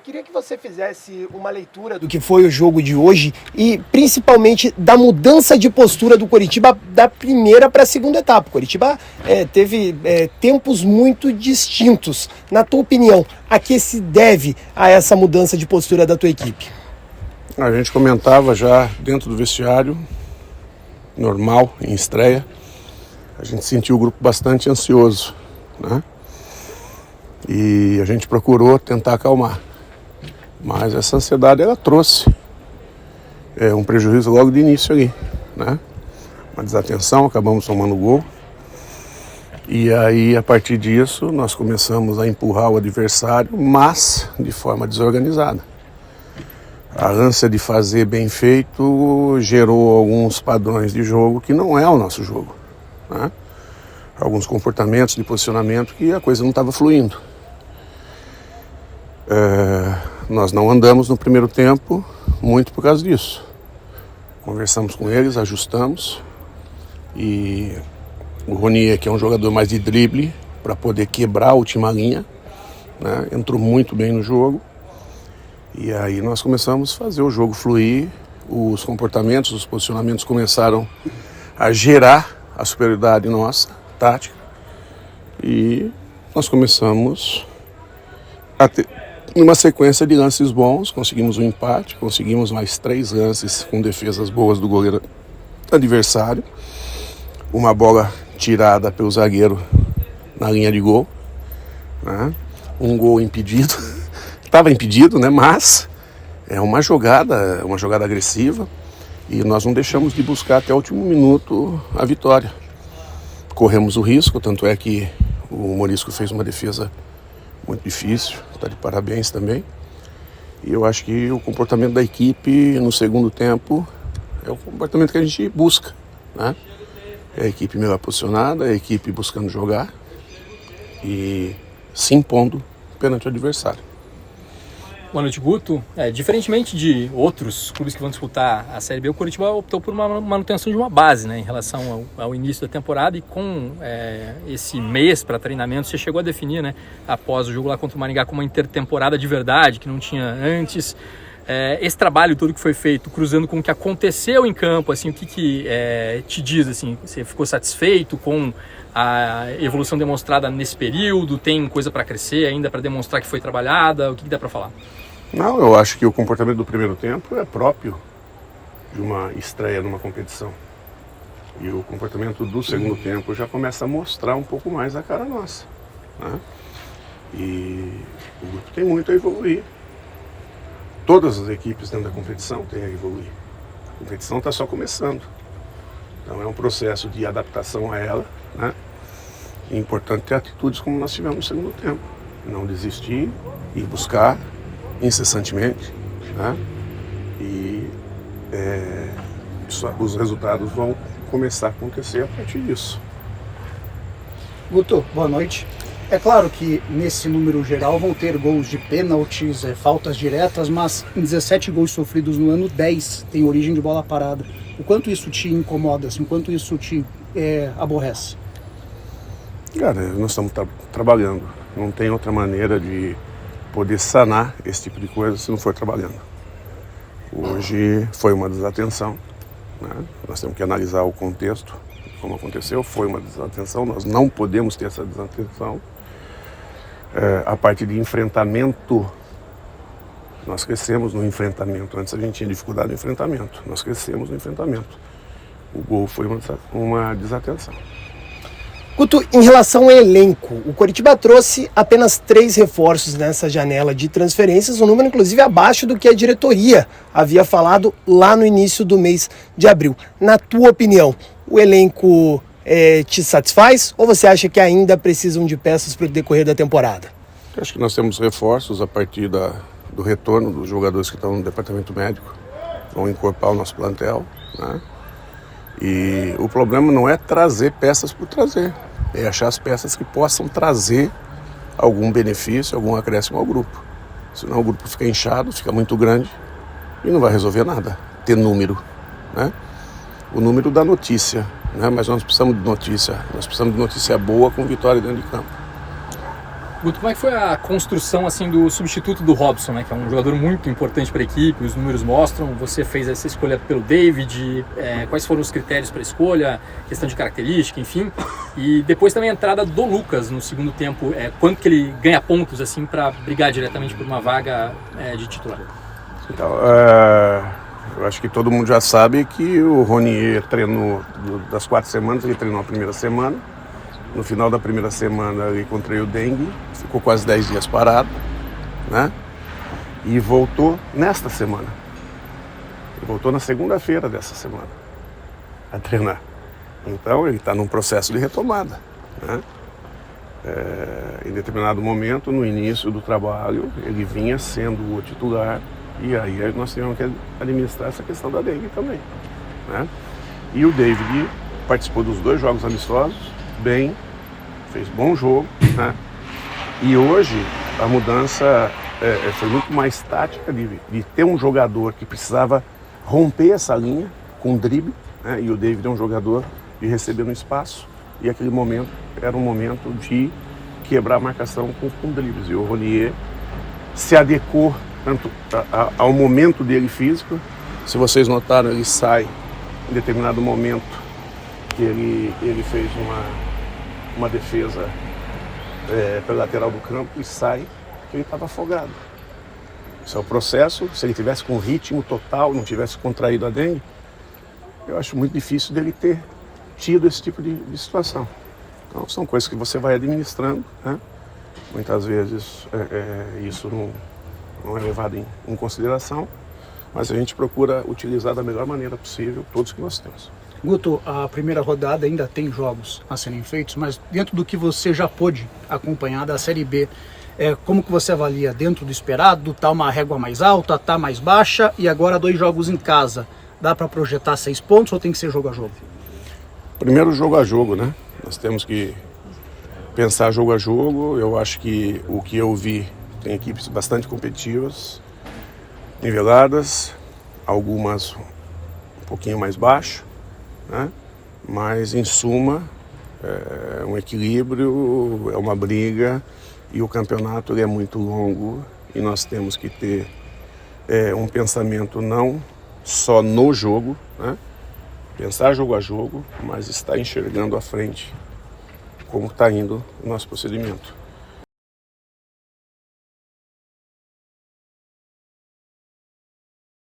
queria que você fizesse uma leitura do que foi o jogo de hoje e principalmente da mudança de postura do Coritiba da primeira para a segunda etapa. O Coritiba teve tempos muito distintos. Na tua opinião, a que se deve a essa mudança de postura da tua equipe? A gente comentava já dentro do vestiário, normal, em estreia, a gente sentiu o grupo bastante ansioso, né? E a gente procurou tentar acalmar. Mas essa ansiedade, ela trouxe um prejuízo logo de início ali, né? Uma desatenção, acabamos tomando gol. E aí, a partir disso, nós começamos a empurrar o adversário, mas de forma desorganizada. A ânsia de fazer bem feito gerou alguns padrões de jogo que não é o nosso jogo, né? Alguns comportamentos de posicionamento que a coisa não estava fluindo. Nós não andamos no primeiro tempo muito por causa disso. Conversamos com eles, ajustamos, e o Ronier, que é um jogador mais de drible, para poder quebrar a última linha, né, entrou muito bem no jogo, e aí nós começamos a fazer o jogo fluir, os comportamentos, os posicionamentos começaram a gerar a superioridade nossa, tática, e nós começamos a ter uma sequência de lances bons, conseguimos um empate, conseguimos mais 3 lances com defesas boas do goleiro adversário, uma bola tirada pelo zagueiro na linha de gol, né? Um gol impedido, estava impedido, né? Mas é uma jogada agressiva, e nós não deixamos de buscar até o último minuto a vitória. Corremos o risco, tanto é que o Morisco fez uma defesa muito difícil, está de parabéns também. E eu acho que o comportamento da equipe no segundo tempo é o comportamento que a gente busca, né? É a equipe melhor posicionada, é a equipe buscando jogar e se impondo perante o adversário. Boa noite, Guto. Diferentemente de outros clubes que vão disputar a Série B, o Coritiba optou por uma manutenção de uma base, né, em relação ao início da temporada, e com esse mês para treinamento, você chegou a definir, né, após o jogo lá contra o Maringá, como uma intertemporada de verdade, que não tinha antes. Esse trabalho todo que foi feito, cruzando com o que aconteceu em campo, assim, o que te diz? Assim, você ficou satisfeito com a evolução demonstrada nesse período? Tem coisa para crescer ainda, para demonstrar que foi trabalhada? O que dá para falar? Não, eu acho que o comportamento do primeiro tempo é próprio de uma estreia numa competição. E o comportamento do segundo tempo já começa a mostrar um pouco mais a cara nossa, né? E o grupo tem muito a evoluir. Todas as equipes dentro da competição têm a evoluir. A competição está só começando. Então é um processo de adaptação a ela, né? É importante ter atitudes como nós tivemos no segundo tempo. Não desistir e buscar incessantemente, né? E os resultados vão começar a acontecer a partir disso. Guto, boa noite. É claro que nesse número geral vão ter gols de pênaltis, faltas diretas, mas em 17 gols sofridos no ano, 10 tem origem de bola parada. O quanto isso te incomoda, assim, o quanto isso te aborrece? Cara, nós estamos trabalhando. Não tem outra maneira de poder sanar esse tipo de coisa se não for trabalhando. Hoje foi uma desatenção, né? Nós temos que analisar o contexto, como aconteceu. Foi uma desatenção, nós não podemos ter essa desatenção. A parte de enfrentamento, nós crescemos no enfrentamento. Antes a gente tinha dificuldade no enfrentamento, nós crescemos no enfrentamento. O gol foi uma desatenção. Guto, em relação ao elenco, o Coritiba trouxe apenas 3 reforços nessa janela de transferências, um número inclusive abaixo do que a diretoria havia falado lá no início do mês de abril. Na tua opinião, o elenco te satisfaz, ou você acha que ainda precisam de peças para o decorrer da temporada? Eu acho que nós temos reforços a partir do retorno dos jogadores que estão no departamento médico, vão encorpar o nosso plantel, né? E o problema não é trazer peças por trazer, é achar as peças que possam trazer algum benefício, algum acréscimo ao grupo. Senão o grupo fica inchado, fica muito grande e não vai resolver nada. Ter número, né? O número dá notícia, né? Mas nós precisamos de notícia boa com vitória dentro de campo. Guto, como é que foi a construção assim do substituto do Robson, né, que é um jogador muito importante para a equipe, os números mostram, você fez essa escolha pelo David, quais foram os critérios para a escolha, questão de característica, enfim, e depois também a entrada do Lucas no segundo tempo, quanto que ele ganha pontos assim para brigar diretamente por uma vaga de titular? Então, eu acho que todo mundo já sabe que o Ronier treinou, das 4 semanas, ele treinou a primeira semana. No final da primeira semana ele contraiu dengue, ficou quase 10 dias parado, né? E voltou nesta semana. Ele voltou na segunda-feira dessa semana a treinar. Então ele está num processo de retomada, né? Em determinado momento, no início do trabalho, ele vinha sendo o titular e aí nós tivemos que administrar essa questão da dengue também, né? E o David participou dos 2 jogos amistosos, bem, fez bom jogo, né? E hoje a mudança foi muito mais tática de ter um jogador que precisava romper essa linha com drible, né? E o David é um jogador de receber no espaço e aquele momento era um momento de quebrar a marcação com dribles. E o Ronier se adequou tanto ao momento dele físico. Se vocês notaram, ele sai em determinado momento que ele fez uma defesa pela lateral do campo e sai que ele estava afogado. Esse é o processo. Se ele tivesse com ritmo total, não tivesse contraído a dengue, eu acho muito difícil dele ter tido esse tipo de situação. Então são coisas que você vai administrando, né? Muitas vezes isso não é levado em consideração, mas a gente procura utilizar da melhor maneira possível todos que nós temos. Guto, a primeira rodada ainda tem jogos a serem feitos, mas dentro do que você já pôde acompanhar da Série B, como que você avalia dentro do esperado? Tá uma régua mais alta, tá mais baixa e agora 2 jogos em casa. Dá para projetar 6 pontos ou tem que ser jogo a jogo? Primeiro jogo a jogo, né? Nós temos que pensar jogo a jogo. Eu acho que o que eu vi tem equipes bastante competitivas, niveladas, algumas um pouquinho mais baixo, né? Mas em suma é um equilíbrio, é uma briga e o campeonato ele é muito longo e nós temos que ter um pensamento não só no jogo, né? Pensar jogo a jogo, mas estar enxergando à frente como está indo o nosso procedimento.